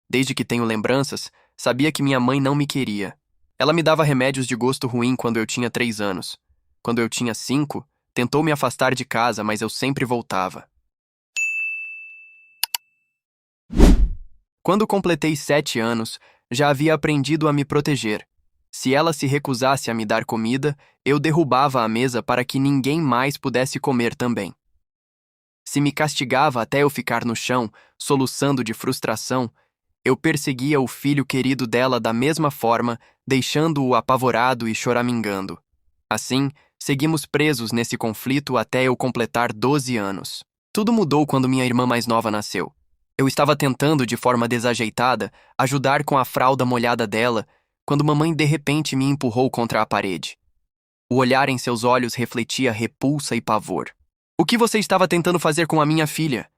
Desde que tenho lembranças, sabia que minha mãe não me queria. Ela me dava remédios de gosto ruim quando eu tinha 3 anos. Quando eu tinha 5, tentou me afastar de casa, mas eu sempre voltava. Quando completei 7 anos, já havia aprendido a me proteger. Se ela se recusasse a me dar comida, eu derrubava a mesa para que ninguém mais pudesse comer também. Se me castigava até eu ficar no chão, soluçando de frustração, eu perseguia o filho querido dela da mesma forma, deixando-o apavorado e choramingando. Assim, seguimos presos nesse conflito até eu completar 12 anos. Tudo mudou quando minha irmã mais nova nasceu. Eu estava tentando, de forma desajeitada, ajudar com a fralda molhada dela, quando mamãe de repente me empurrou contra a parede. O olhar em seus olhos refletia repulsa e pavor. O que você estava tentando fazer com a minha filha?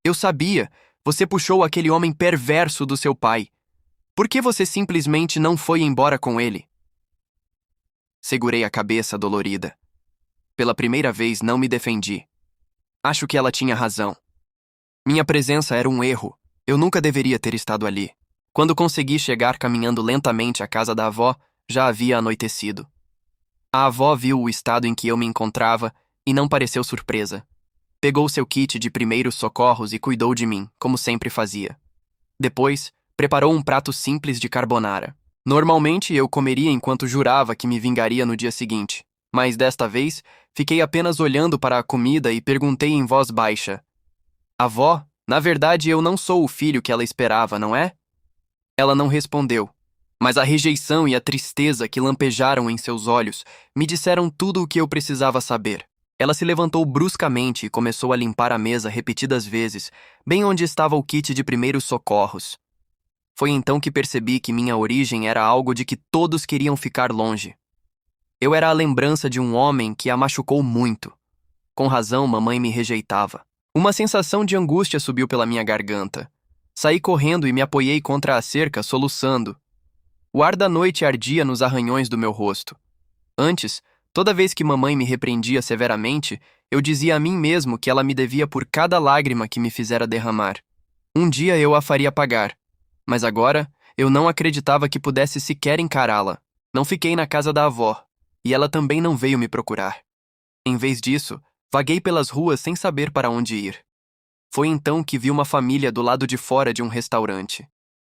Eu sabia, você puxou aquele homem perverso do seu pai. Por que você simplesmente não foi embora com ele? Segurei a cabeça dolorida. Pela primeira vez não me defendi. Acho que ela tinha razão. Minha presença era um erro. Eu nunca deveria ter estado ali. Quando consegui chegar caminhando lentamente à casa da avó, já havia anoitecido. A avó viu o estado em que eu me encontrava e não pareceu surpresa. Pegou seu kit de primeiros socorros e cuidou de mim, como sempre fazia. Depois, preparou um prato simples de carbonara. Normalmente eu comeria enquanto jurava que me vingaria no dia seguinte, mas desta vez fiquei apenas olhando para a comida e perguntei em voz baixa: Avó, na verdade eu não sou o filho que ela esperava, não é? Ela não respondeu, mas a rejeição e a tristeza que lampejaram em seus olhos me disseram tudo o que eu precisava saber. Ela se levantou bruscamente e começou a limpar a mesa repetidas vezes, bem onde estava o kit de primeiros socorros. Foi então que percebi que minha origem era algo de que todos queriam ficar longe. Eu era a lembrança de um homem que a machucou muito. Com razão, mamãe me rejeitava. Uma sensação de angústia subiu pela minha garganta. Saí correndo e me apoiei contra a cerca, soluçando. O ar da noite ardia nos arranhões do meu rosto. Antes, toda vez que mamãe me repreendia severamente, eu dizia a mim mesmo que ela me devia por cada lágrima que me fizera derramar. Um dia eu a faria pagar. Mas agora, eu não acreditava que pudesse sequer encará-la. Não fiquei na casa da avó, e ela também não veio me procurar. Em vez disso, vaguei pelas ruas sem saber para onde ir. Foi então que vi uma família do lado de fora de um restaurante.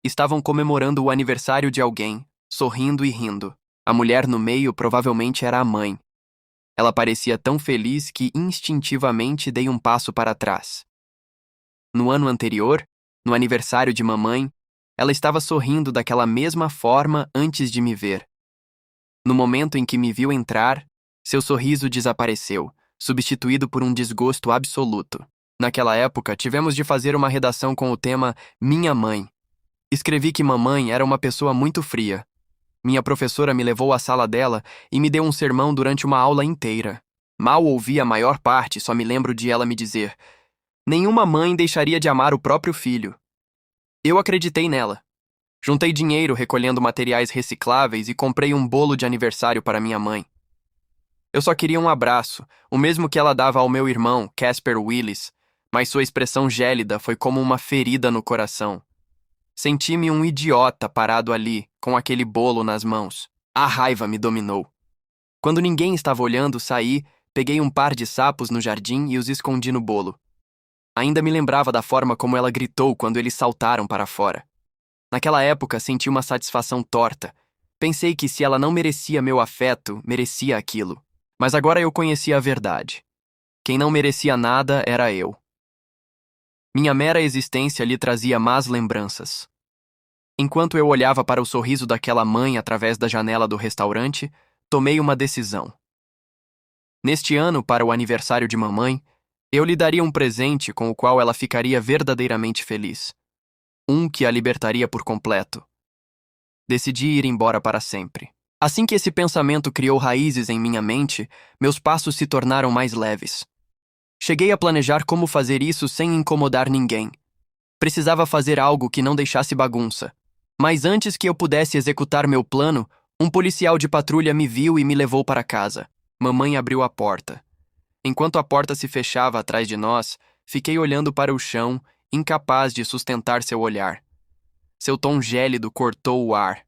Estavam comemorando o aniversário de alguém, sorrindo e rindo. A mulher no meio provavelmente era a mãe. Ela parecia tão feliz que instintivamente dei um passo para trás. No ano anterior, no aniversário de mamãe, ela estava sorrindo daquela mesma forma antes de me ver. No momento em que me viu entrar, seu sorriso desapareceu, substituído por um desgosto absoluto. Naquela época, tivemos de fazer uma redação com o tema Minha Mãe. Escrevi que mamãe era uma pessoa muito fria. Minha professora me levou à sala dela e me deu um sermão durante uma aula inteira. Mal ouvi a maior parte, só me lembro de ela me dizer: nenhuma mãe deixaria de amar o próprio filho. Eu acreditei nela. Juntei dinheiro recolhendo materiais recicláveis e comprei um bolo de aniversário para minha mãe. Eu só queria um abraço, o mesmo que ela dava ao meu irmão, Casper Willis, mas sua expressão gélida foi como uma ferida no coração. Senti-me um idiota parado ali, com aquele bolo nas mãos. A raiva me dominou. Quando ninguém estava olhando, saí, peguei um par de sapos no jardim e os escondi no bolo. Ainda me lembrava da forma como ela gritou quando eles saltaram para fora. Naquela época, senti uma satisfação torta. Pensei que se ela não merecia meu afeto, merecia aquilo. Mas agora eu conhecia a verdade. Quem não merecia nada era eu. Minha mera existência lhe trazia más lembranças. Enquanto eu olhava para o sorriso daquela mãe através da janela do restaurante, tomei uma decisão. Neste ano, para o aniversário de mamãe, eu lhe daria um presente com o qual ela ficaria verdadeiramente feliz. Um que a libertaria por completo. Decidi ir embora para sempre. Assim que esse pensamento criou raízes em minha mente, meus passos se tornaram mais leves. Cheguei a planejar como fazer isso sem incomodar ninguém. Precisava fazer algo que não deixasse bagunça. Mas antes que eu pudesse executar meu plano, um policial de patrulha me viu e me levou para casa. Mamãe abriu a porta. Enquanto a porta se fechava atrás de nós, fiquei olhando para o chão, incapaz de sustentar seu olhar. Seu tom gélido cortou o ar.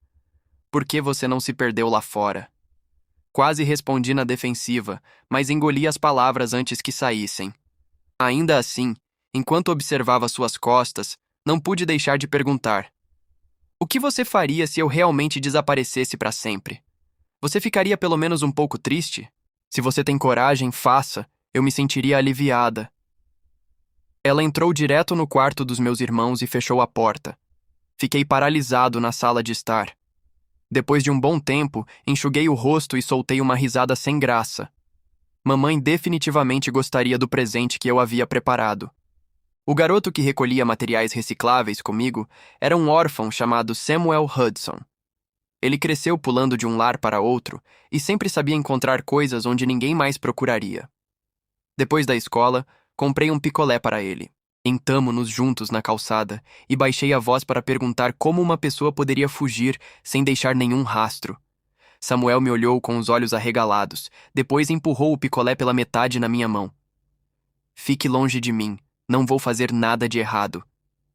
Por que você não se perdeu lá fora? Quase respondi na defensiva, mas engoli as palavras antes que saíssem. Ainda assim, enquanto observava suas costas, não pude deixar de perguntar: o que você faria se eu realmente desaparecesse para sempre? Você ficaria pelo menos um pouco triste? Se você tem coragem, faça. Eu me sentiria aliviada. Ela entrou direto no quarto dos meus irmãos e fechou a porta. Fiquei paralisado na sala de estar. Depois de um bom tempo, enxuguei o rosto e soltei uma risada sem graça. Mamãe definitivamente gostaria do presente que eu havia preparado. O garoto que recolhia materiais recicláveis comigo era um órfão chamado Samuel Hudson. Ele cresceu pulando de um lar para outro e sempre sabia encontrar coisas onde ninguém mais procuraria. Depois da escola, comprei um picolé para ele. Entamo-nos juntos na calçada e baixei a voz para perguntar como uma pessoa poderia fugir sem deixar nenhum rastro. Samuel me olhou com os olhos arregalados, depois empurrou o picolé pela metade na minha mão. Fique longe de mim, não vou fazer nada de errado,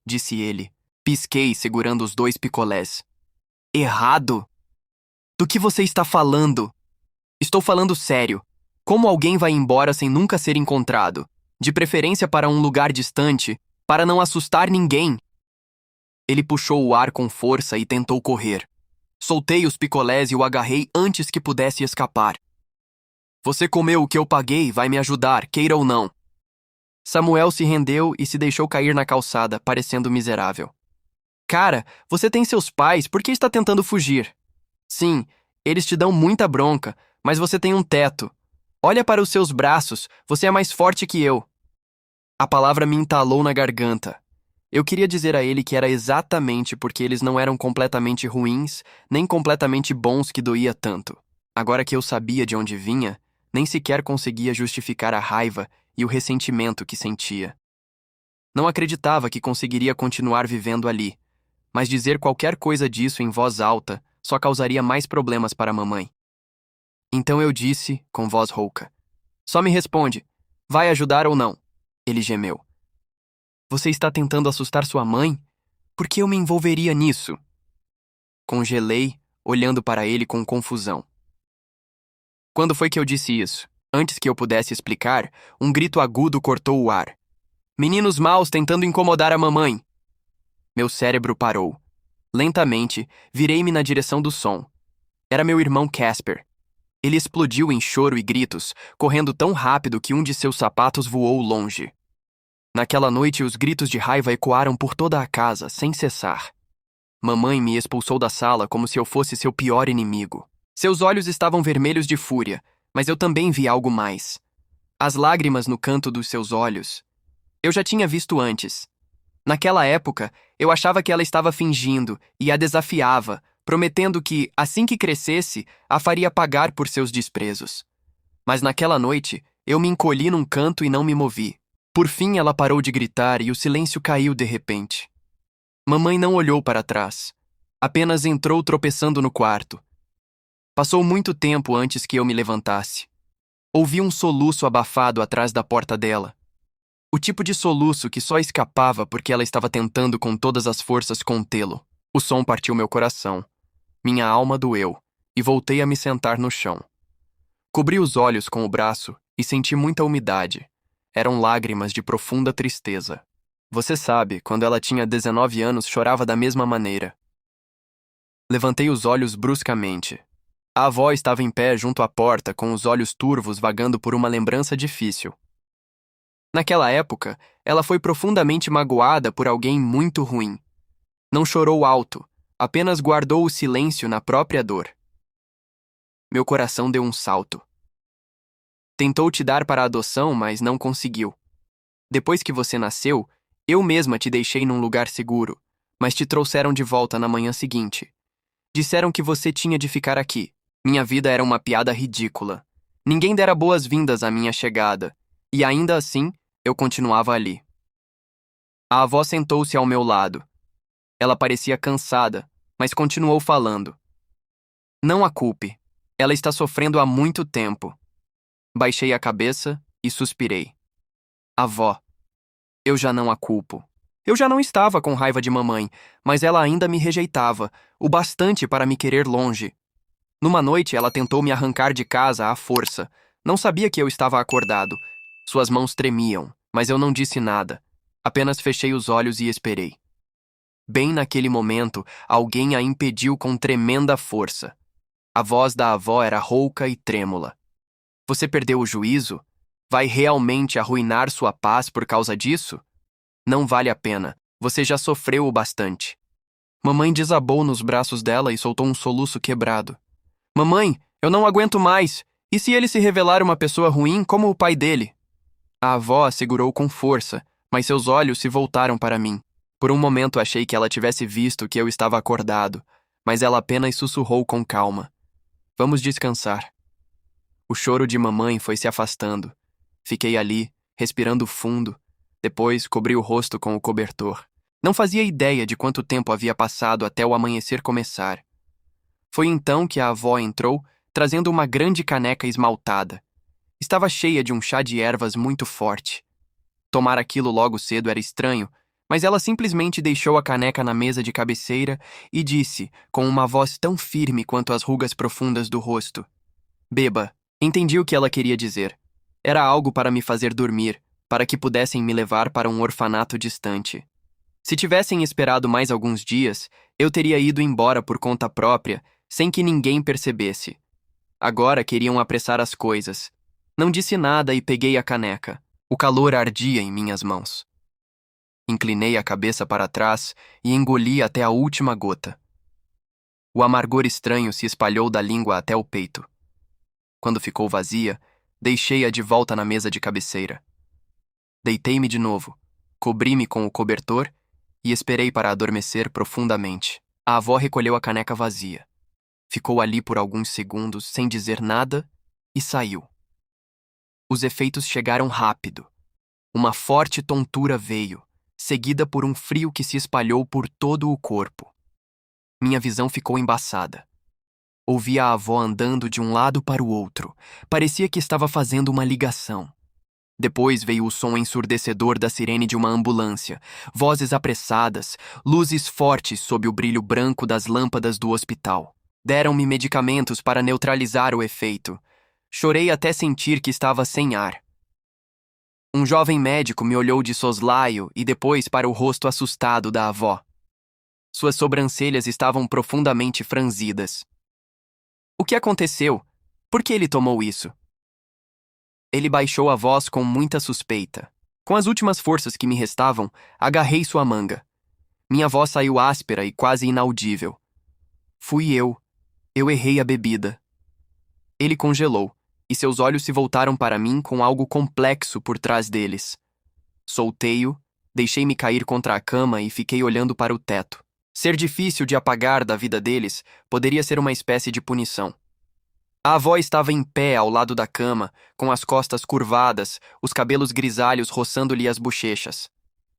disse ele. Pisquei segurando os 2 picolés. Errado? Do que você está falando? Estou falando sério. Como alguém vai embora sem nunca ser encontrado? De preferência para um lugar distante, para não assustar ninguém. Ele puxou o ar com força e tentou correr. Soltei os picolés e o agarrei antes que pudesse escapar. Você comeu o que eu paguei, vai me ajudar, queira ou não. Samuel se rendeu e se deixou cair na calçada, parecendo miserável. Cara, você tem seus pais, por que está tentando fugir? Sim, eles te dão muita bronca, mas você tem um teto. Olha para os seus braços, você é mais forte que eu. A palavra me entalou na garganta. Eu queria dizer a ele que era exatamente porque eles não eram completamente ruins, nem completamente bons que doía tanto. Agora que eu sabia de onde vinha, nem sequer conseguia justificar a raiva e o ressentimento que sentia. Não acreditava que conseguiria continuar vivendo ali, mas dizer qualquer coisa disso em voz alta só causaria mais problemas para a mamãe. Então eu disse, com voz rouca: só me responde, vai ajudar ou não? Ele gemeu. Você está tentando assustar sua mãe? Por que eu me envolveria nisso? Congelei, olhando para ele com confusão. Quando foi que eu disse isso? Antes que eu pudesse explicar, um grito agudo cortou o ar. Meninos maus tentando incomodar a mamãe. Meu cérebro parou. Lentamente, virei-me na direção do som. Era meu irmão Casper. Ele explodiu em choro e gritos, correndo tão rápido que um de seus sapatos voou longe. Naquela noite, os gritos de raiva ecoaram por toda a casa, sem cessar. Mamãe me expulsou da sala como se eu fosse seu pior inimigo. Seus olhos estavam vermelhos de fúria, mas eu também vi algo mais. As lágrimas no canto dos seus olhos. Eu já tinha visto antes. Naquela época, eu achava que ela estava fingindo e a desafiava, prometendo que, assim que crescesse, a faria pagar por seus desprezos. Mas naquela noite, eu me encolhi num canto e não me movi. Por fim, ela parou de gritar e o silêncio caiu de repente. Mamãe não olhou para trás. Apenas entrou tropeçando no quarto. Passou muito tempo antes que eu me levantasse. Ouvi um soluço abafado atrás da porta dela. O tipo de soluço que só escapava porque ela estava tentando com todas as forças contê-lo. O som partiu meu coração. Minha alma doeu, e voltei a me sentar no chão. Cobri os olhos com o braço e senti muita umidade. Eram lágrimas de profunda tristeza. Você sabe, quando ela tinha 19 anos, chorava da mesma maneira. Levantei os olhos bruscamente. A avó estava em pé junto à porta, com os olhos turvos vagando por uma lembrança difícil. Naquela época, ela foi profundamente magoada por alguém muito ruim. Não chorou alto, apenas guardou o silêncio na própria dor. Meu coração deu um salto. Tentou te dar para adoção, mas não conseguiu. Depois que você nasceu, eu mesma te deixei num lugar seguro, mas te trouxeram de volta na manhã seguinte. Disseram que você tinha de ficar aqui. Minha vida era uma piada ridícula. Ninguém dera boas-vindas à minha chegada, e ainda assim, eu continuava ali. A avó sentou-se ao meu lado. Ela parecia cansada, mas continuou falando. Não a culpe. Ela está sofrendo há muito tempo. Baixei a cabeça e suspirei. Avó, eu já não a culpo. Eu já não estava com raiva de mamãe, mas ela ainda me rejeitava, o bastante para me querer longe. Numa noite, ela tentou me arrancar de casa à força. Não sabia que eu estava acordado. Suas mãos tremiam, mas eu não disse nada. Apenas fechei os olhos e esperei. Bem naquele momento, alguém a impediu com tremenda força. A voz da avó era rouca e trêmula. Você perdeu o juízo? Vai realmente arruinar sua paz por causa disso? Não vale a pena. Você já sofreu o bastante. Mamãe desabou nos braços dela e soltou um soluço quebrado. Mamãe, eu não aguento mais. E se ele se revelar uma pessoa ruim como o pai dele? A avó a segurou com força, mas seus olhos se voltaram para mim. Por um momento achei que ela tivesse visto que eu estava acordado, mas ela apenas sussurrou com calma. Vamos descansar. O choro de mamãe foi se afastando. Fiquei ali, respirando fundo. Depois cobri o rosto com o cobertor. Não fazia ideia de quanto tempo havia passado até o amanhecer começar. Foi então que a avó entrou, trazendo uma grande caneca esmaltada. Estava cheia de um chá de ervas muito forte. Tomar aquilo logo cedo era estranho, mas ela simplesmente deixou a caneca na mesa de cabeceira e disse, com uma voz tão firme quanto as rugas profundas do rosto: Beba. Entendi o que ela queria dizer. Era algo para me fazer dormir, para que pudessem me levar para um orfanato distante. Se tivessem esperado mais alguns dias, eu teria ido embora por conta própria, sem que ninguém percebesse. Agora queriam apressar as coisas. Não disse nada e peguei a caneca. O calor ardia em minhas mãos. Inclinei a cabeça para trás e engoli até a última gota. O amargor estranho se espalhou da língua até o peito. Quando ficou vazia, deixei-a de volta na mesa de cabeceira. Deitei-me de novo, cobri-me com o cobertor e esperei para adormecer profundamente. A avó recolheu a caneca vazia. Ficou ali por alguns segundos sem dizer nada e saiu. Os efeitos chegaram rápido. Uma forte tontura veio, seguida por um frio que se espalhou por todo o corpo. Minha visão ficou embaçada. Ouvi a avó andando de um lado para o outro. Parecia que estava fazendo uma ligação. Depois veio o som ensurdecedor da sirene de uma ambulância, vozes apressadas, luzes fortes sob o brilho branco das lâmpadas do hospital. Deram-me medicamentos para neutralizar o efeito. Chorei até sentir que estava sem ar. Um jovem médico me olhou de soslaio e depois para o rosto assustado da avó. Suas sobrancelhas estavam profundamente franzidas. O que aconteceu? Por que ele tomou isso? Ele baixou a voz com muita suspeita. Com as últimas forças que me restavam, agarrei sua manga. Minha voz saiu áspera e quase inaudível. Fui eu. Eu errei a bebida. Ele congelou, e seus olhos se voltaram para mim com algo complexo por trás deles. Soltei-o, deixei-me cair contra a cama e fiquei olhando para o teto. Ser difícil de apagar da vida deles poderia ser uma espécie de punição. A avó estava em pé ao lado da cama, com as costas curvadas, os cabelos grisalhos roçando-lhe as bochechas.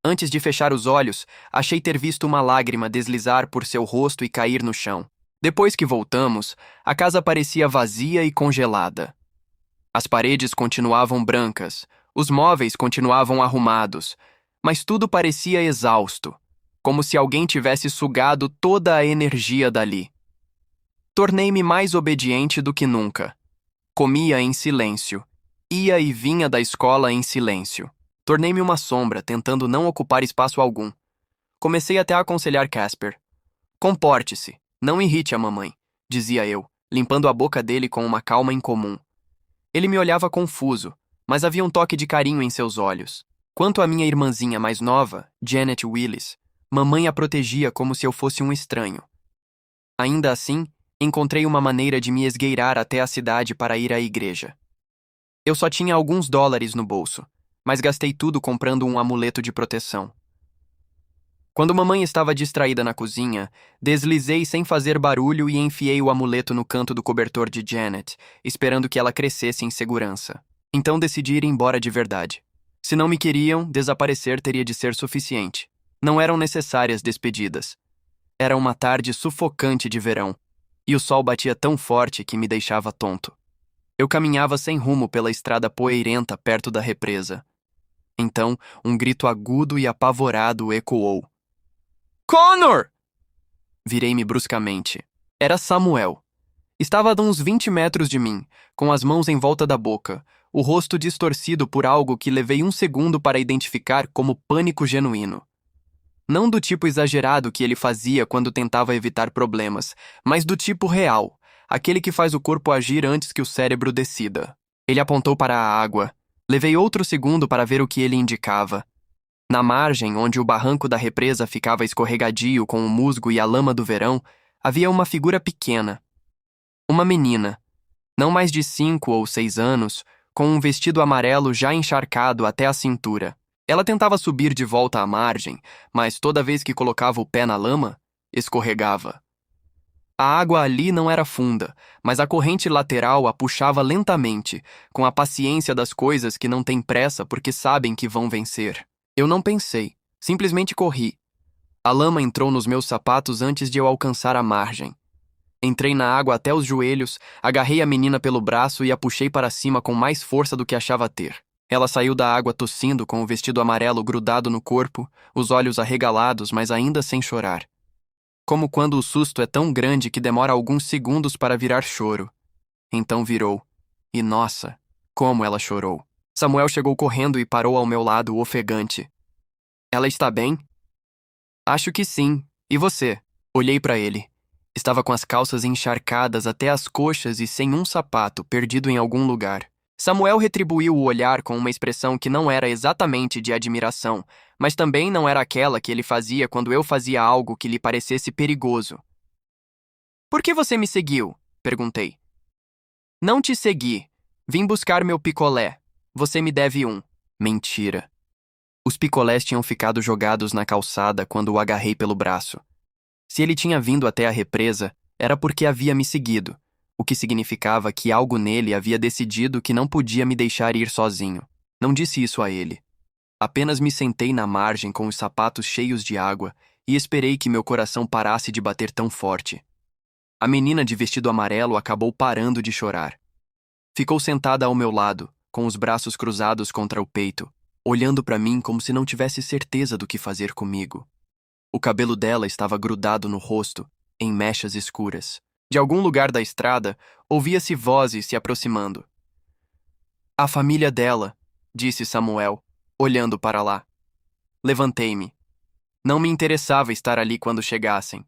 Antes de fechar os olhos, achei ter visto uma lágrima deslizar por seu rosto e cair no chão. Depois que voltamos, a casa parecia vazia e congelada. As paredes continuavam brancas, os móveis continuavam arrumados, mas tudo parecia exausto, como se alguém tivesse sugado toda a energia dali. Tornei-me mais obediente do que nunca. Comia em silêncio. Ia e vinha da escola em silêncio. Tornei-me uma sombra, tentando não ocupar espaço algum. Comecei até a aconselhar Casper. Comporte-se, não irrite a mamãe, dizia eu, limpando a boca dele com uma calma incomum. Ele me olhava confuso, mas havia um toque de carinho em seus olhos. Quanto à minha irmãzinha mais nova, Janet Willis, mamãe a protegia como se eu fosse um estranho. Ainda assim, encontrei uma maneira de me esgueirar até a cidade para ir à igreja. Eu só tinha alguns dólares no bolso, mas gastei tudo comprando um amuleto de proteção. Quando mamãe estava distraída na cozinha, deslizei sem fazer barulho e enfiei o amuleto no canto do cobertor de Janet, esperando que ela crescesse em segurança. Então decidi ir embora de verdade. Se não me queriam, desaparecer teria de ser suficiente. Não eram necessárias despedidas. Era uma tarde sufocante de verão, e o sol batia tão forte que me deixava tonto. Eu caminhava sem rumo pela estrada poeirenta perto da represa. Então, um grito agudo e apavorado ecoou. Connor! Virei-me bruscamente. Era Samuel. Estava a uns 20 metros de mim, com as mãos em volta da boca, o rosto distorcido por algo que levei um segundo para identificar como pânico genuíno. Não do tipo exagerado que ele fazia quando tentava evitar problemas, mas do tipo real, aquele que faz o corpo agir antes que o cérebro decida. Ele apontou para a água. Levei outro segundo para ver o que ele indicava. Na margem, onde o barranco da represa ficava escorregadio com o musgo e a lama do verão, havia uma figura pequena. Uma menina, não mais de 5 ou 6 anos, com um vestido amarelo já encharcado até a cintura. Ela tentava subir de volta à margem, mas toda vez que colocava o pé na lama, escorregava. A água ali não era funda, mas a corrente lateral a puxava lentamente, com a paciência das coisas que não têm pressa porque sabem que vão vencer. Eu não pensei, simplesmente corri. A lama entrou nos meus sapatos antes de eu alcançar a margem. Entrei na água até os joelhos, agarrei a menina pelo braço e a puxei para cima com mais força do que achava ter. Ela saiu da água tossindo com o vestido amarelo grudado no corpo, os olhos arregalados, mas ainda sem chorar. Como quando o susto é tão grande que demora alguns segundos para virar choro. Então virou. E nossa, como ela chorou. Samuel chegou correndo e parou ao meu lado, ofegante. Ela está bem? Acho que sim. E você? Olhei para ele. Estava com as calças encharcadas até as coxas e sem um sapato, perdido em algum lugar. Samuel retribuiu o olhar com uma expressão que não era exatamente de admiração, mas também não era aquela que ele fazia quando eu fazia algo que lhe parecesse perigoso. Por que você me seguiu? Perguntei. Não te segui. Vim buscar meu picolé. Você me deve um. Mentira. Os picolés tinham ficado jogados na calçada quando o agarrei pelo braço. Se ele tinha vindo até a represa, era porque havia me seguido, o que significava que algo nele havia decidido que não podia me deixar ir sozinho. Não disse isso a ele. Apenas me sentei na margem com os sapatos cheios de água e esperei que meu coração parasse de bater tão forte. A menina de vestido amarelo acabou parando de chorar. Ficou sentada ao meu lado, com os braços cruzados contra o peito, olhando para mim como se não tivesse certeza do que fazer comigo. O cabelo dela estava grudado no rosto, em mechas escuras. De algum lugar da estrada, ouvia-se vozes se aproximando. A família dela, disse Samuel, olhando para lá. Levantei-me. Não me interessava estar ali quando chegassem.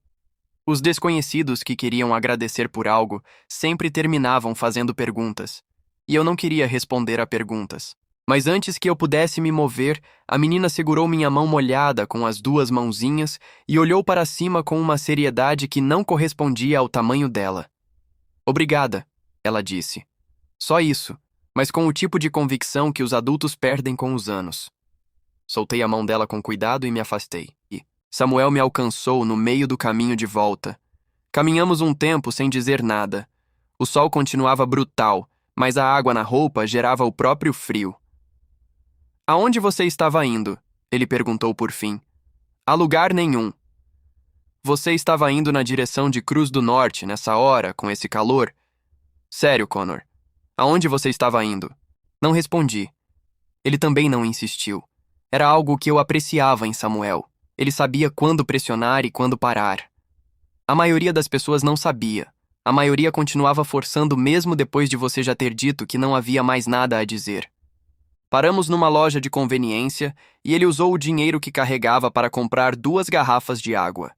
Os desconhecidos que queriam agradecer por algo sempre terminavam fazendo perguntas, e eu não queria responder a perguntas. Mas antes que eu pudesse me mover, a menina segurou minha mão molhada com as 2 mãozinhas e olhou para cima com uma seriedade que não correspondia ao tamanho dela. Obrigada, ela disse. Só isso, mas com o tipo de convicção que os adultos perdem com os anos. Soltei a mão dela com cuidado e me afastei. E Samuel me alcançou no meio do caminho de volta. Caminhamos um tempo sem dizer nada. O sol continuava brutal, mas a água na roupa gerava o próprio frio. Aonde você estava indo? Ele perguntou por fim. A lugar nenhum. Você estava indo na direção de Cruz do Norte, nessa hora, com esse calor? Sério, Connor. Aonde você estava indo? Não respondi. Ele também não insistiu. Era algo que eu apreciava em Samuel. Ele sabia quando pressionar e quando parar. A maioria das pessoas não sabia. A maioria continuava forçando mesmo depois de você já ter dito que não havia mais nada a dizer. Paramos numa loja de conveniência e ele usou o dinheiro que carregava para comprar 2 garrafas de água.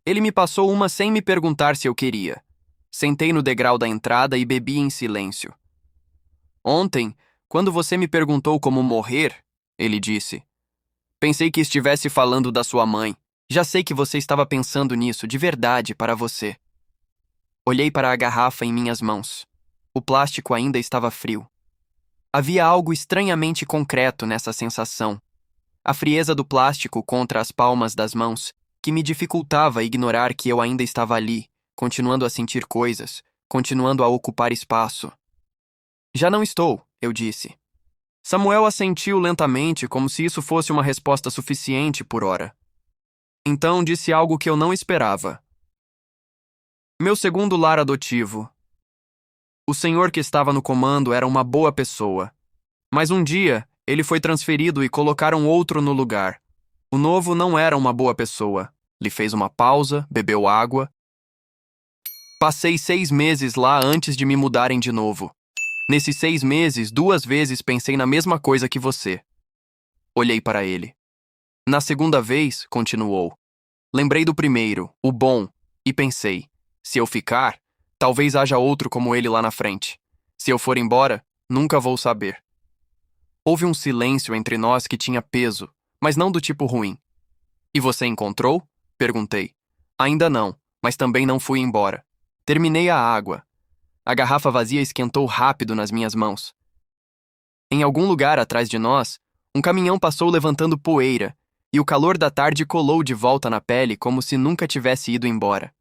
Ele me passou uma sem me perguntar se eu queria. Sentei no degrau da entrada e bebi em silêncio. Ontem, quando você me perguntou como morrer, ele disse, pensei que estivesse falando da sua mãe. Já sei que você estava pensando nisso de verdade para você. Olhei para a garrafa em minhas mãos. O plástico ainda estava frio. Havia algo estranhamente concreto nessa sensação. A frieza do plástico contra as palmas das mãos, que me dificultava ignorar que eu ainda estava ali, continuando a sentir coisas, continuando a ocupar espaço. Já não estou, eu disse. Samuel assentiu lentamente, como se isso fosse uma resposta suficiente por hora. Então disse algo que eu não esperava. Meu segundo lar adotivo. O senhor que estava no comando era uma boa pessoa. Mas um dia, Ele foi transferido e colocaram outro no lugar. O novo não era uma boa pessoa. Ele fez uma pausa, bebeu água. Passei 6 meses lá antes de me mudarem de novo. Nesses 6 meses, 2 vezes pensei na mesma coisa que você. Olhei para ele. Na segunda vez, continuou. Lembrei do primeiro, o bom, e pensei: se eu ficar, talvez haja outro como ele lá na frente. Se eu for embora, nunca vou saber. Houve um silêncio entre nós que tinha peso, mas não do tipo ruim. E você encontrou? Perguntei. Ainda não, mas também não fui embora. Terminei a água. A garrafa vazia esquentou rápido nas minhas mãos. Em algum lugar atrás de nós, um caminhão passou levantando poeira, e o calor da tarde colou de volta na pele como se nunca tivesse ido embora.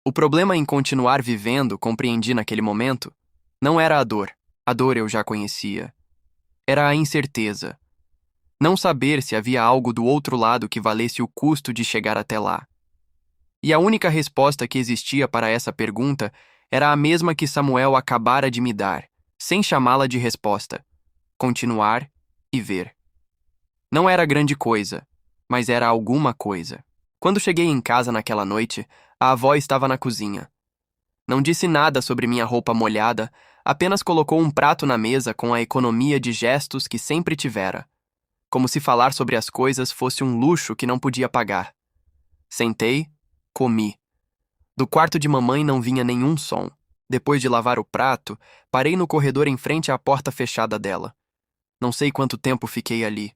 O problema em continuar vivendo, compreendi naquele momento, não era a dor. A dor eu já conhecia. Era a incerteza. Não saber se havia algo do outro lado que valesse o custo de chegar até lá. E a única resposta que existia para essa pergunta era a mesma que Samuel acabara de me dar, sem chamá-la de resposta: continuar e ver. Não era grande coisa, mas era alguma coisa. Quando cheguei em casa naquela noite, a avó estava na cozinha. Não disse nada sobre minha roupa molhada, apenas colocou um prato na mesa com a economia de gestos que sempre tivera, como se falar sobre as coisas fosse um luxo que não podia pagar. Sentei, comi. Do quarto de mamãe não vinha nenhum som. Depois de lavar o prato, parei no corredor em frente à porta fechada dela. Não sei quanto tempo fiquei ali.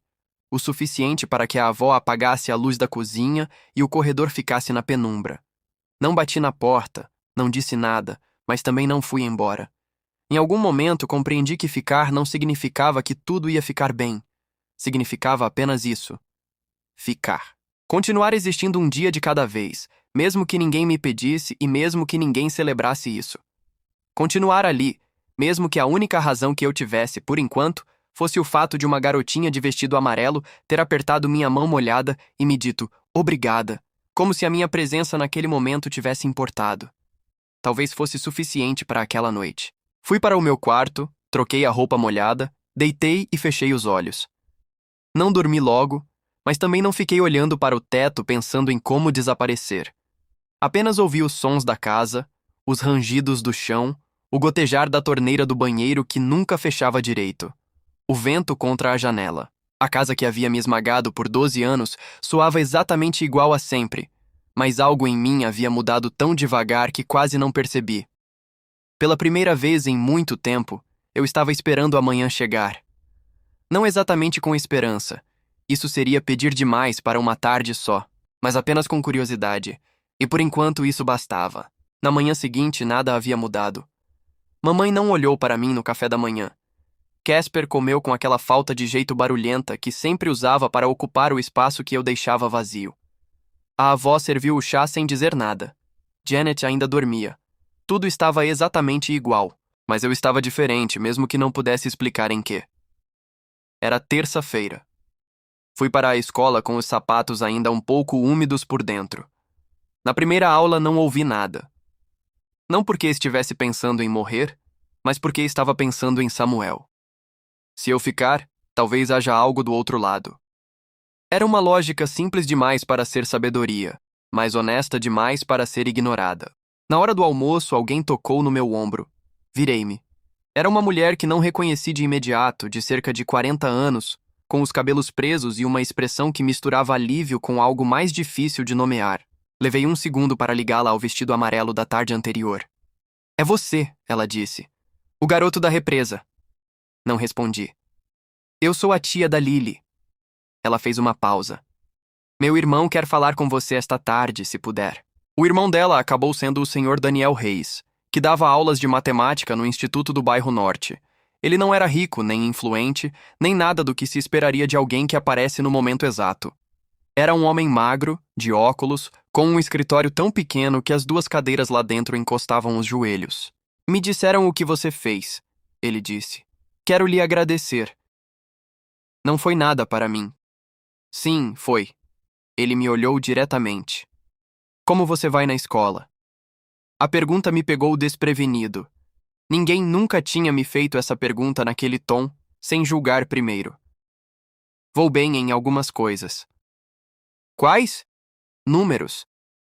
O suficiente para que a avó apagasse a luz da cozinha e o corredor ficasse na penumbra. Não bati na porta, não disse nada, mas também não fui embora. Em algum momento compreendi que ficar não significava que tudo ia ficar bem. Significava apenas isso: ficar. Continuar existindo um dia de cada vez, mesmo que ninguém me pedisse e mesmo que ninguém celebrasse isso. Continuar ali, mesmo que a única razão que eu tivesse, por enquanto, fosse o fato de uma garotinha de vestido amarelo ter apertado minha mão molhada e me dito obrigada, como se a minha presença naquele momento tivesse importado. Talvez fosse suficiente para aquela noite. Fui para o meu quarto, troquei a roupa molhada, deitei e fechei os olhos. Não dormi logo, mas também não fiquei olhando para o teto pensando em como desaparecer. Apenas ouvi os sons da casa, os rangidos do chão, o gotejar da torneira do banheiro que nunca fechava direito, o vento contra a janela. A casa que havia me esmagado por 12 anos soava exatamente igual a sempre, mas algo em mim havia mudado tão devagar que quase não percebi. Pela primeira vez em muito tempo, eu estava esperando a manhã chegar. Não exatamente com esperança. Isso seria pedir demais para uma tarde só, mas apenas com curiosidade. E por enquanto isso bastava. Na manhã seguinte, nada havia mudado. Mamãe não olhou para mim no café da manhã. Casper comeu com aquela falta de jeito barulhenta que sempre usava para ocupar o espaço que eu deixava vazio. A avó serviu o chá sem dizer nada. Janet ainda dormia. Tudo estava exatamente igual, mas eu estava diferente, mesmo que não pudesse explicar em quê. Era terça-feira. Fui para a escola com os sapatos ainda um pouco úmidos por dentro. Na primeira aula não ouvi nada. Não porque estivesse pensando em morrer, mas porque estava pensando em Samuel. Se eu ficar, talvez haja algo do outro lado. Era uma lógica simples demais para ser sabedoria, mas honesta demais para ser ignorada. Na hora do almoço, alguém tocou no meu ombro. Virei-me. Era uma mulher que não reconheci de imediato, de cerca de 40 anos, com os cabelos presos e uma expressão que misturava alívio com algo mais difícil de nomear. Levei um segundo para ligá-la ao vestido amarelo da tarde anterior. É você, ela disse. O garoto da represa. Não respondi. Eu sou a tia da Lily. Ela fez uma pausa. Meu irmão quer falar com você esta tarde, se puder. O irmão dela acabou sendo o Sr. Daniel Reis, que dava aulas de matemática no Instituto do Bairro Norte. Ele não era rico, nem influente, nem nada do que se esperaria de alguém que aparece no momento exato. Era um homem magro, de óculos, com um escritório tão pequeno que as 2 cadeiras lá dentro encostavam os joelhos. Me disseram o que você fez, ele disse. Quero lhe agradecer. Não foi nada para mim. Sim, foi. Ele me olhou diretamente. Como você vai na escola? A pergunta me pegou desprevenido. Ninguém nunca tinha me feito essa pergunta naquele tom, sem julgar primeiro. Vou bem em algumas coisas. Quais? Números.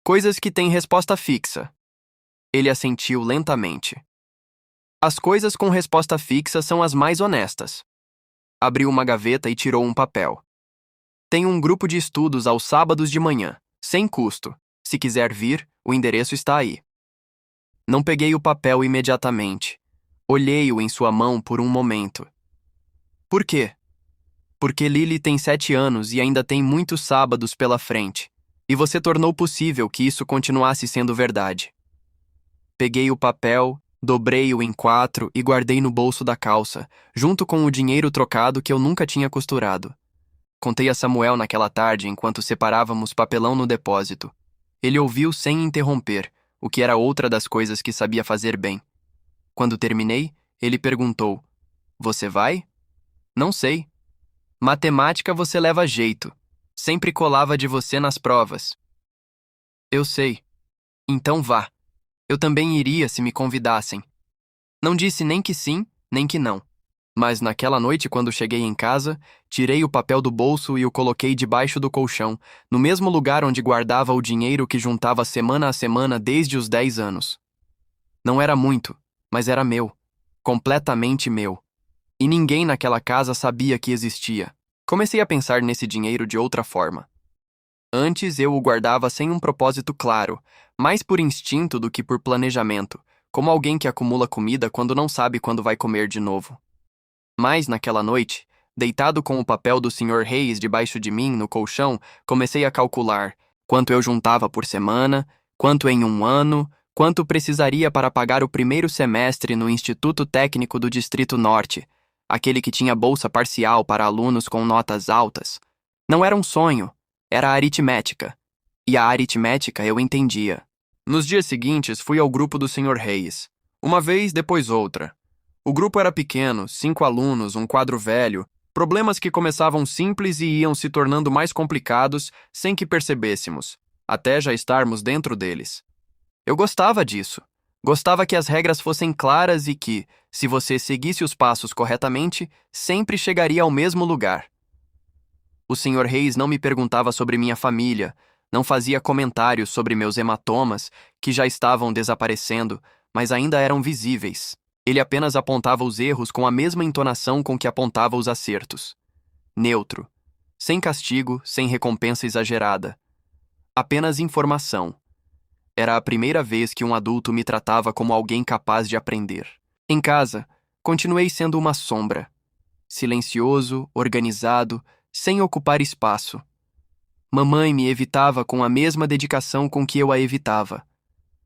Coisas que têm resposta fixa. Ele assentiu lentamente. As coisas com resposta fixa são as mais honestas. Abriu uma gaveta e tirou um papel. Tem um grupo de estudos aos sábados de manhã, sem custo. Se quiser vir, o endereço está aí. Não peguei o papel imediatamente. Olhei-o em sua mão por um momento. Por quê? Porque Lily tem 7 anos e ainda tem muitos sábados pela frente. E você tornou possível que isso continuasse sendo verdade. Peguei o papel, dobrei-o em 4 e guardei no bolso da calça, junto com o dinheiro trocado que eu nunca tinha costurado. Contei a Samuel naquela tarde enquanto separávamos papelão no depósito. Ele ouviu sem interromper, o que era outra das coisas que sabia fazer bem. Quando terminei, ele perguntou: Você vai? Não sei. Matemática você leva jeito. Sempre colava de você nas provas. Eu sei. Então vá. Eu também iria se me convidassem. Não disse nem que sim, nem que não. Mas naquela noite, quando cheguei em casa, tirei o papel do bolso e o coloquei debaixo do colchão, no mesmo lugar onde guardava o dinheiro que juntava semana a semana desde os 10 anos. Não era muito, mas era meu. Completamente meu. E ninguém naquela casa sabia que existia. Comecei a pensar nesse dinheiro de outra forma. Antes eu o guardava sem um propósito claro, mais por instinto do que por planejamento, como alguém que acumula comida quando não sabe quando vai comer de novo. Mas naquela noite, deitado com o papel do Sr. Reis debaixo de mim no colchão, comecei a calcular quanto eu juntava por semana, quanto em um ano, quanto precisaria para pagar o primeiro semestre no Instituto Técnico do Distrito Norte, aquele que tinha bolsa parcial para alunos com notas altas. Não era um sonho, era aritmética. E a aritmética eu entendia. Nos dias seguintes, fui ao grupo do Sr. Reis. Uma vez, depois outra. O grupo era pequeno, 5 alunos, um quadro velho, problemas que começavam simples e iam se tornando mais complicados sem que percebêssemos, até já estarmos dentro deles. Eu gostava disso. Gostava que as regras fossem claras e que, se você seguisse os passos corretamente, sempre chegaria ao mesmo lugar. O Sr. Reis não me perguntava sobre minha família, não fazia comentários sobre meus hematomas, que já estavam desaparecendo, mas ainda eram visíveis. Ele apenas apontava os erros com a mesma entonação com que apontava os acertos. Neutro. Sem castigo, sem recompensa exagerada. Apenas informação. Era a primeira vez que um adulto me tratava como alguém capaz de aprender. Em casa, continuei sendo uma sombra. Silencioso, organizado, sem ocupar espaço. Mamãe me evitava com a mesma dedicação com que eu a evitava.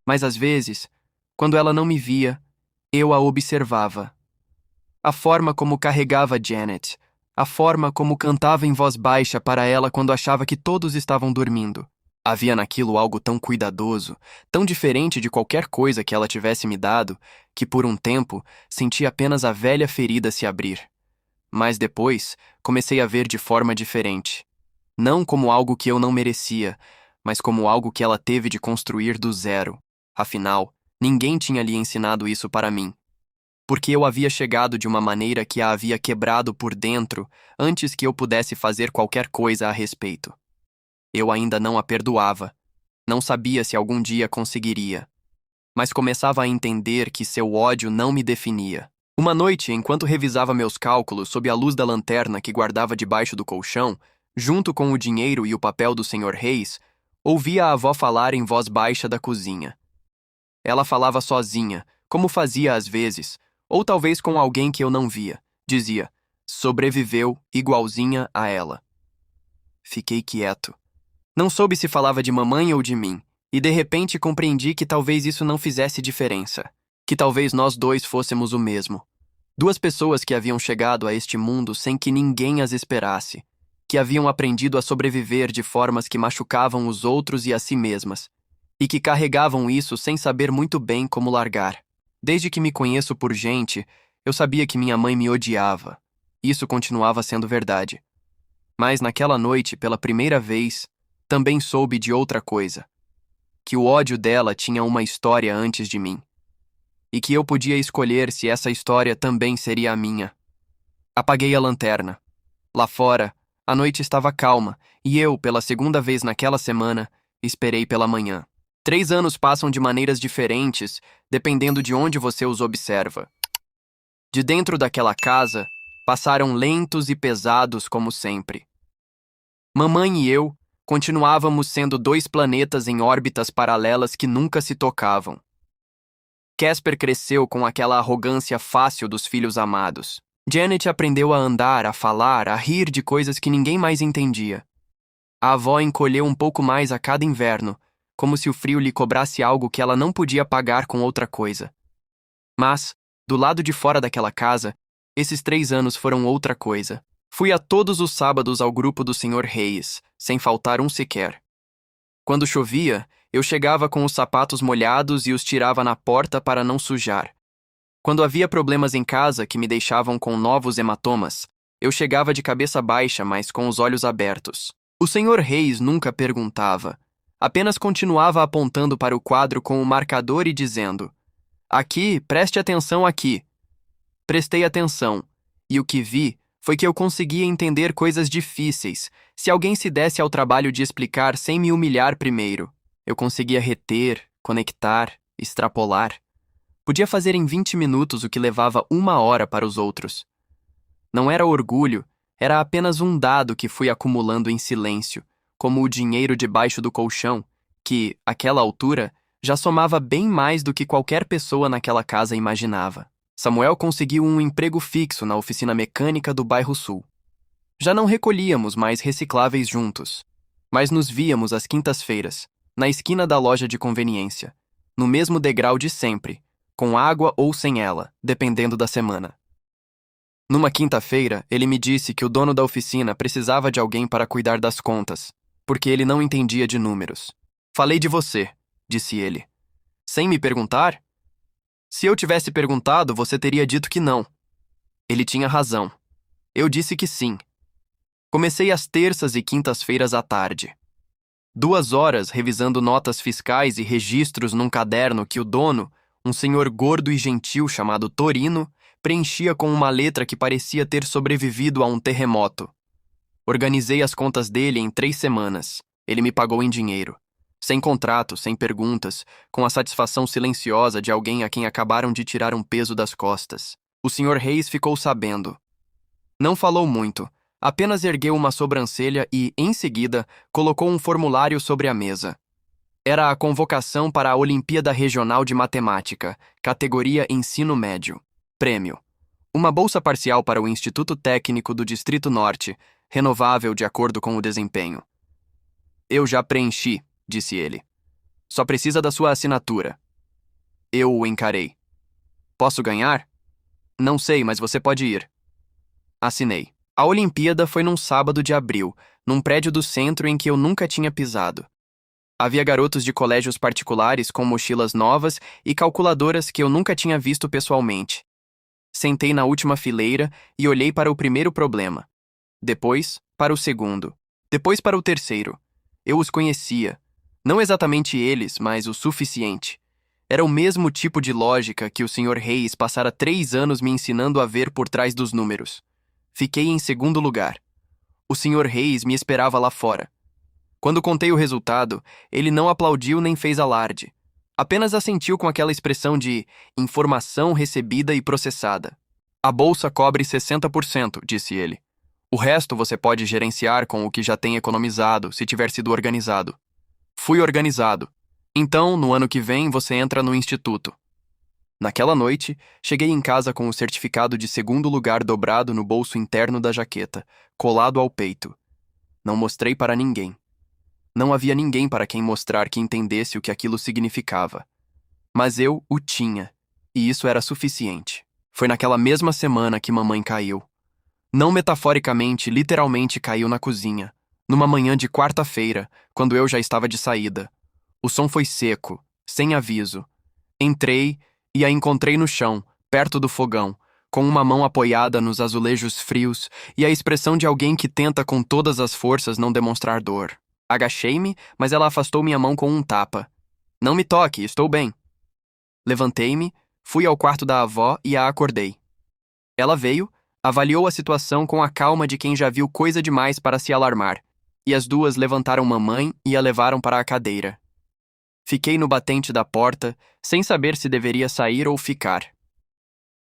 Mas às vezes, quando ela não me via, eu a observava. A forma como carregava Janet, a forma como cantava em voz baixa para ela quando achava que todos estavam dormindo. Havia naquilo algo tão cuidadoso, tão diferente de qualquer coisa que ela tivesse me dado, que por um tempo senti apenas a velha ferida se abrir. Mas depois comecei a ver de forma diferente. Não como algo que eu não merecia, mas como algo que ela teve de construir do zero. Afinal, ninguém tinha lhe ensinado isso para mim. Porque eu havia chegado de uma maneira que a havia quebrado por dentro antes que eu pudesse fazer qualquer coisa a respeito. Eu ainda não a perdoava. Não sabia se algum dia conseguiria. Mas começava a entender que seu ódio não me definia. Uma noite, enquanto revisava meus cálculos sob a luz da lanterna que guardava debaixo do colchão, junto com o dinheiro e o papel do Sr. Reis, ouvi a avó falar em voz baixa da cozinha. Ela falava sozinha, como fazia às vezes, ou talvez com alguém que eu não via. Dizia: sobreviveu igualzinha a ela. Fiquei quieto. Não soube se falava de mamãe ou de mim, e de repente compreendi que talvez isso não fizesse diferença. Que talvez nós dois fôssemos o mesmo. 2 pessoas que haviam chegado a este mundo sem que ninguém as esperasse, que haviam aprendido a sobreviver de formas que machucavam os outros e a si mesmas, e que carregavam isso sem saber muito bem como largar. Desde que me conheço por gente, eu sabia que minha mãe me odiava. Isso continuava sendo verdade. Mas naquela noite, pela primeira vez, também soube de outra coisa. Que o ódio dela tinha uma história antes de mim. E que eu podia escolher se essa história também seria a minha. Apaguei a lanterna. Lá fora, a noite estava calma e eu, pela segunda vez naquela semana, esperei pela manhã. 3 anos passam de maneiras diferentes, dependendo de onde você os observa. De dentro daquela casa, passaram lentos e pesados como sempre. Mamãe e eu continuávamos sendo dois planetas em órbitas paralelas que nunca se tocavam. Casper cresceu com aquela arrogância fácil dos filhos amados. Janet aprendeu a andar, a falar, a rir de coisas que ninguém mais entendia. A avó encolheu um pouco mais a cada inverno, como se o frio lhe cobrasse algo que ela não podia pagar com outra coisa. Mas, do lado de fora daquela casa, esses 3 anos foram outra coisa. Fui a todos os sábados ao grupo do Sr. Reis, sem faltar um sequer. Quando chovia, eu chegava com os sapatos molhados e os tirava na porta para não sujar. Quando havia problemas em casa que me deixavam com novos hematomas, eu chegava de cabeça baixa, mas com os olhos abertos. O Sr. Reis nunca perguntava. Apenas continuava apontando para o quadro com o marcador e dizendo: "Aqui, preste atenção aqui." Prestei atenção, e o que vi foi que eu conseguia entender coisas difíceis, se alguém se desse ao trabalho de explicar sem me humilhar primeiro. Eu conseguia reter, conectar, extrapolar. Podia fazer em 20 minutos o que levava 1 hora para os outros. Não era orgulho, era apenas um dado que fui acumulando em silêncio, como o dinheiro debaixo do colchão, que, àquela altura, já somava bem mais do que qualquer pessoa naquela casa imaginava. Samuel conseguiu um emprego fixo na oficina mecânica do bairro Sul. Já não recolhíamos mais recicláveis juntos, mas nos víamos às quintas-feiras, na esquina da loja de conveniência, no mesmo degrau de sempre, com água ou sem ela, dependendo da semana. Numa quinta-feira, ele me disse que o dono da oficina precisava de alguém para cuidar das contas, porque ele não entendia de números. "Falei de você", disse ele. "Sem me perguntar?" "Se eu tivesse perguntado, você teria dito que não." Ele tinha razão. Eu disse que sim. Comecei às terças e quintas-feiras à tarde. 2 horas revisando notas fiscais e registros num caderno que o dono, um senhor gordo e gentil chamado Torino, preenchia com uma letra que parecia ter sobrevivido a um terremoto. Organizei as contas dele em 3 semanas. Ele me pagou em dinheiro. Sem contrato, sem perguntas, com a satisfação silenciosa de alguém a quem acabaram de tirar um peso das costas. O Sr. Reis ficou sabendo. Não falou muito, apenas ergueu uma sobrancelha e, em seguida, colocou um formulário sobre a mesa. Era a convocação para a Olimpíada Regional de Matemática, categoria Ensino Médio. Prêmio: uma bolsa parcial para o Instituto Técnico do Distrito Norte, renovável de acordo com o desempenho. "Eu já preenchi", disse ele. "Só precisa da sua assinatura." Eu o encarei. "Posso ganhar?" "Não sei, mas você pode ir." Assinei. A Olimpíada foi num sábado de abril, num prédio do centro em que eu nunca tinha pisado. Havia garotos de colégios particulares com mochilas novas e calculadoras que eu nunca tinha visto pessoalmente. Sentei na última fileira e olhei para o primeiro problema. Depois, para o segundo. Depois para o terceiro. Eu os conhecia. Não exatamente eles, mas o suficiente. Era o mesmo tipo de lógica que o Sr. Reis passara 3 anos me ensinando a ver por trás dos números. Fiquei em segundo lugar. O Sr. Reis me esperava lá fora. Quando contei o resultado, ele não aplaudiu nem fez alarde. Apenas assentiu com aquela expressão de informação recebida e processada. "A bolsa cobre 60%, disse ele. "O resto você pode gerenciar com o que já tem economizado, se tiver sido organizado." Fui organizado. "Então, no ano que vem, você entra no instituto." Naquela noite, cheguei em casa com o certificado de segundo lugar dobrado no bolso interno da jaqueta, colado ao peito. Não mostrei para ninguém. Não havia ninguém para quem mostrar que entendesse o que aquilo significava. Mas eu o tinha, e isso era suficiente. Foi naquela mesma semana que mamãe caiu. Não metaforicamente, literalmente caiu na cozinha, numa manhã de quarta-feira, quando eu já estava de saída. O som foi seco, sem aviso. Entrei e a encontrei no chão, perto do fogão, com uma mão apoiada nos azulejos frios e a expressão de alguém que tenta com todas as forças não demonstrar dor. Agachei-me, mas ela afastou minha mão com um tapa. "Não me toque, estou bem." Levantei-me, fui ao quarto da avó e a acordei. Ela veio, Avaliou a situação com a calma de quem já viu coisa demais para se alarmar, e as duas levantaram mamãe e a levaram para a cadeira. Fiquei no batente da porta, sem saber se deveria sair ou ficar.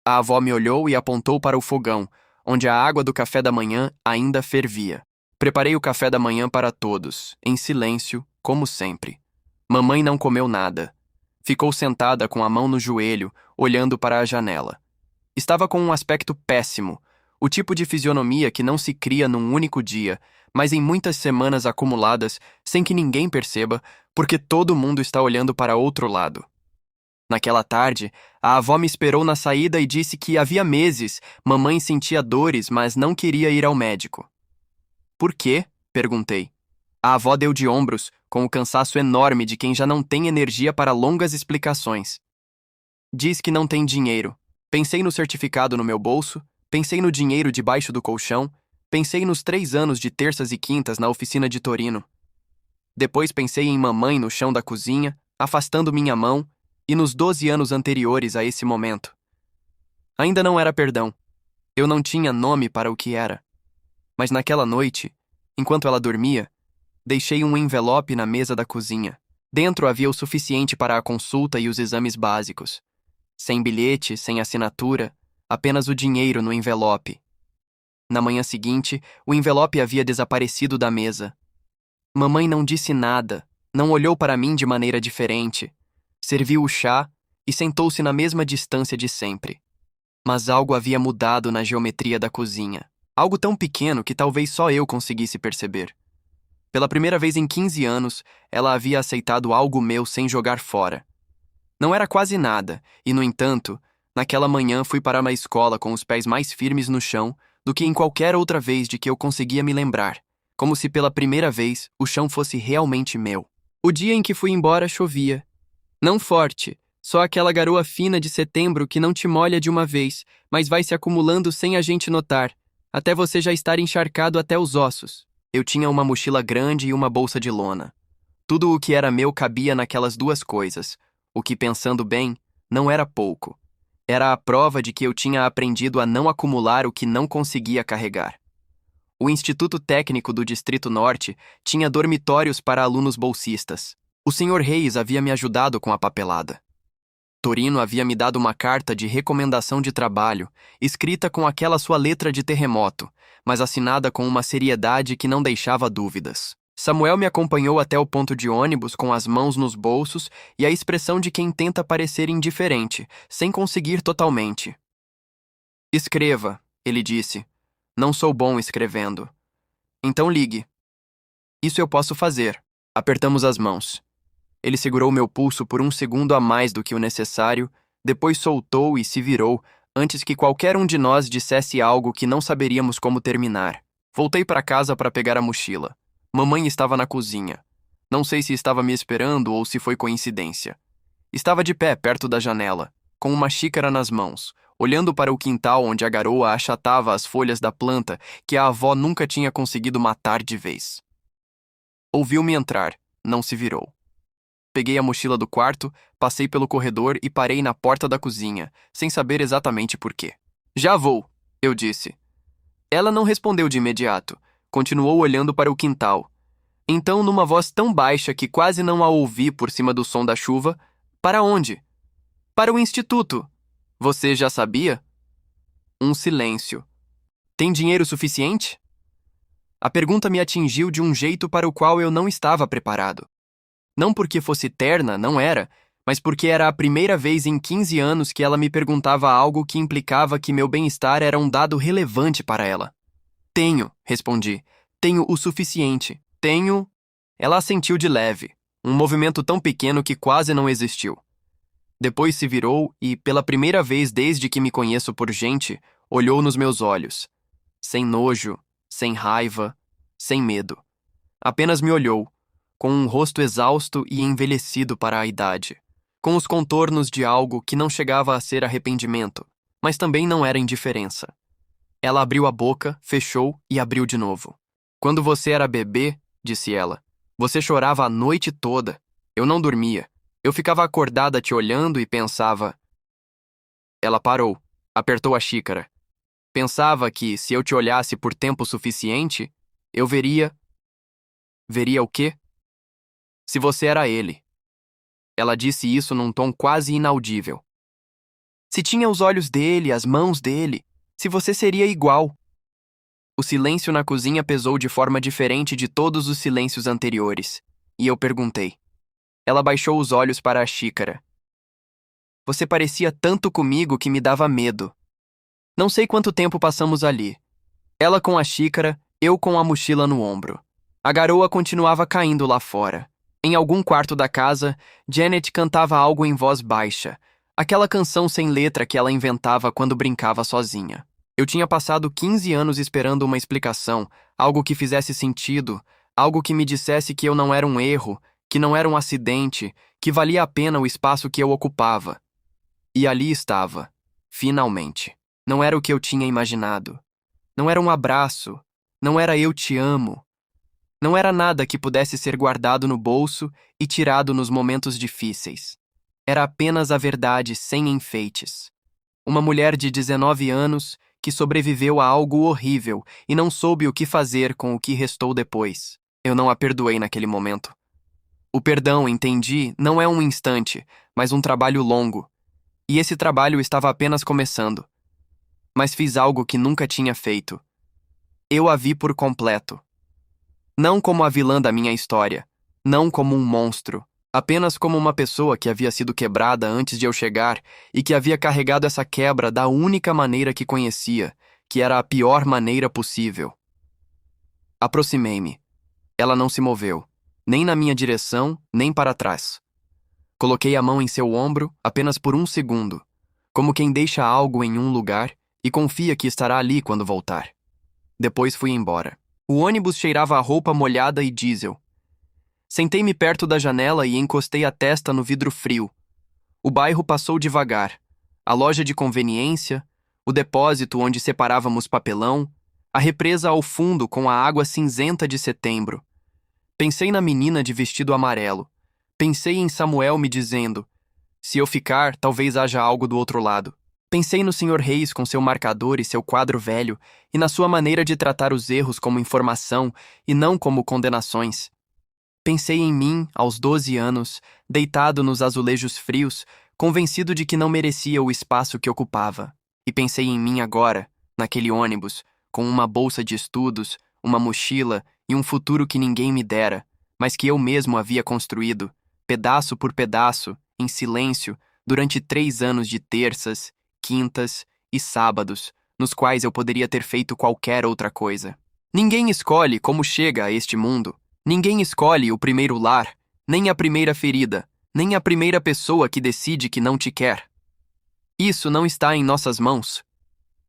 A avó me olhou e apontou para o fogão, onde a água do café da manhã ainda fervia. Preparei o café da manhã para todos, em silêncio, como sempre. Mamãe não comeu nada. Ficou sentada com a mão no joelho, olhando para a janela. Estava com um aspecto péssimo, o tipo de fisionomia que não se cria num único dia, mas em muitas semanas acumuladas, sem que ninguém perceba, porque todo mundo está olhando para outro lado. Naquela tarde, a avó me esperou na saída e disse que havia meses mamãe sentia dores, mas não queria ir ao médico. Por quê? Perguntei. A avó deu de ombros, com o cansaço enorme de quem já não tem energia para longas explicações. Diz que não tem dinheiro. Pensei no certificado no meu bolso, pensei no dinheiro debaixo do colchão, pensei nos 3 anos de terças e quintas na oficina de Torino. Depois pensei em mamãe no chão da cozinha, afastando minha mão, e nos 12 anos anteriores a esse momento. Ainda não era perdão. Eu não tinha nome para o que era. Mas naquela noite, enquanto ela dormia, deixei um envelope na mesa da cozinha. Dentro havia o suficiente para a consulta e os exames básicos. Sem bilhete, sem assinatura, apenas o dinheiro no envelope. Na manhã seguinte, o envelope havia desaparecido da mesa. Mamãe não disse nada, não olhou para mim de maneira diferente. Serviu o chá e sentou-se na mesma distância de sempre. Mas algo havia mudado na geometria da cozinha. Algo tão pequeno que talvez só eu conseguisse perceber. Pela primeira vez em 15 anos, ela havia aceitado algo meu sem jogar fora. Não era quase nada, e no entanto, naquela manhã fui para uma escola com os pés mais firmes no chão do que em qualquer outra vez de que eu conseguia me lembrar, como se pela primeira vez o chão fosse realmente meu. O dia em que fui embora chovia. Não forte, só aquela garoa fina de setembro que não te molha de uma vez, mas vai se acumulando sem a gente notar, até você já estar encharcado até os ossos. Eu tinha uma mochila grande e uma bolsa de lona. Tudo o que era meu cabia naquelas 2 coisas, o que, pensando bem, não era pouco. Era a prova de que eu tinha aprendido a não acumular o que não conseguia carregar. O Instituto Técnico do Distrito Norte tinha dormitórios para alunos bolsistas. O Sr. Reis havia me ajudado com a papelada. Torino havia me dado uma carta de recomendação de trabalho, escrita com aquela sua letra de terremoto, mas assinada com uma seriedade que não deixava dúvidas. Samuel me acompanhou até o ponto de ônibus com as mãos nos bolsos e a expressão de quem tenta parecer indiferente, sem conseguir totalmente. Escreva, ele disse. Não sou bom escrevendo. Então ligue. Isso eu posso fazer. Apertamos as mãos. Ele segurou meu pulso por 1 segundo a mais do que o necessário, depois soltou e se virou, antes que qualquer um de nós dissesse algo que não saberíamos como terminar. Voltei para casa para pegar a mochila. Mamãe estava na cozinha. Não sei se estava me esperando ou se foi coincidência. Estava de pé perto da janela, com uma xícara nas mãos, olhando para o quintal onde a garoa achatava as folhas da planta que a avó nunca tinha conseguido matar de vez. Ouviu-me entrar, não se virou. Peguei a mochila do quarto, passei pelo corredor e parei na porta da cozinha, sem saber exatamente por quê. Já vou, eu disse. Ela não respondeu de imediato, continuou olhando para o quintal. Então, numa voz tão baixa que quase não a ouvi por cima do som da chuva, para onde? Para o instituto. Você já sabia? Um silêncio. Tem dinheiro suficiente? A pergunta me atingiu de um jeito para o qual eu não estava preparado. Não porque fosse terna, não era, mas porque era a primeira vez em 15 anos que ela me perguntava algo que implicava que meu bem-estar era um dado relevante para ela. Tenho, respondi. Tenho o suficiente. Tenho... Ela assentiu de leve, um movimento tão pequeno que quase não existiu. Depois se virou e, pela primeira vez desde que me conheço por gente, olhou nos meus olhos. Sem nojo, sem raiva, sem medo. Apenas me olhou, com um rosto exausto e envelhecido para a idade, com os contornos de algo que não chegava a ser arrependimento, mas também não era indiferença. Ela abriu a boca, fechou e abriu de novo. Quando você era bebê, disse ela, você chorava a noite toda. Eu não dormia. Eu ficava acordada te olhando e pensava... Ela parou, apertou a xícara. Pensava que, se eu te olhasse por tempo suficiente, eu veria. Veria o quê? Se você era ele. Ela disse isso num tom quase inaudível. Se tinha os olhos dele, as mãos dele, se você seria igual. O silêncio na cozinha pesou de forma diferente de todos os silêncios anteriores, e eu perguntei. Ela baixou os olhos para a xícara. Você parecia tanto comigo que me dava medo. Não sei quanto tempo passamos ali. Ela com a xícara, eu com a mochila no ombro. A garoa continuava caindo lá fora. Em algum quarto da casa, Janet cantava algo em voz baixa, aquela canção sem letra que ela inventava quando brincava sozinha. Eu tinha passado 15 anos esperando uma explicação, algo que fizesse sentido, algo que me dissesse que eu não era um erro, que não era um acidente, que valia a pena o espaço que eu ocupava. E ali estava, finalmente. Não era o que eu tinha imaginado. Não era um abraço, não era eu te amo. Não era nada que pudesse ser guardado no bolso e tirado nos momentos difíceis. Era apenas a verdade sem enfeites. Uma mulher de 19 anos que sobreviveu a algo horrível e não soube o que fazer com o que restou depois. Eu não a perdoei naquele momento. O perdão, entendi, não é um instante, mas um trabalho longo. E esse trabalho estava apenas começando. Mas fiz algo que nunca tinha feito. Eu a vi por completo. Não como a vilã da minha história, não como um monstro, apenas como uma pessoa que havia sido quebrada antes de eu chegar e que havia carregado essa quebra da única maneira que conhecia, que era a pior maneira possível. Aproximei-me. Ela não se moveu, nem na minha direção, nem para trás. Coloquei a mão em seu ombro apenas por um segundo, como quem deixa algo em um lugar e confia que estará ali quando voltar. Depois fui embora. O ônibus cheirava a roupa molhada e diesel. Sentei-me perto da janela e encostei a testa no vidro frio. O bairro passou devagar. A loja de conveniência, o depósito onde separávamos papelão, a represa ao fundo com a água cinzenta de setembro. Pensei na menina de vestido amarelo. Pensei em Samuel me dizendo: se eu ficar, talvez haja algo do outro lado. Pensei no Sr. Reis com seu marcador e seu quadro velho, e na sua maneira de tratar os erros como informação e não como condenações. Pensei em mim, aos 12 anos, deitado nos azulejos frios, convencido de que não merecia o espaço que ocupava. E pensei em mim agora, naquele ônibus, com uma bolsa de estudos, uma mochila e um futuro que ninguém me dera, mas que eu mesmo havia construído, pedaço por pedaço, em silêncio, durante 3 anos de terças, quintas e sábados, nos quais eu poderia ter feito qualquer outra coisa. Ninguém escolhe como chega a este mundo. Ninguém escolhe o primeiro lar, nem a primeira ferida, nem a primeira pessoa que decide que não te quer. Isso não está em nossas mãos.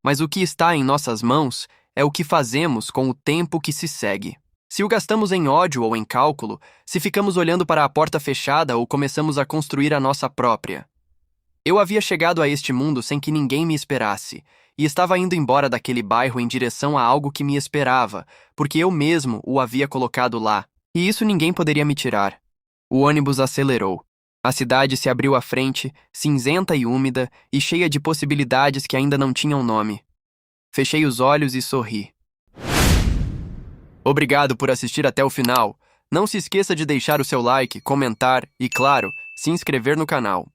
Mas o que está em nossas mãos é o que fazemos com o tempo que se segue. Se o gastamos em ódio ou em cálculo, se ficamos olhando para a porta fechada ou começamos a construir a nossa própria. Eu havia chegado a este mundo sem que ninguém me esperasse, e estava indo embora daquele bairro em direção a algo que me esperava, porque eu mesmo o havia colocado lá, e isso ninguém poderia me tirar. O ônibus acelerou. A cidade se abriu à frente, cinzenta e úmida, e cheia de possibilidades que ainda não tinham nome. Fechei os olhos e sorri. Obrigado por assistir até o final. Não se esqueça de deixar o seu like, comentar e, claro, se inscrever no canal.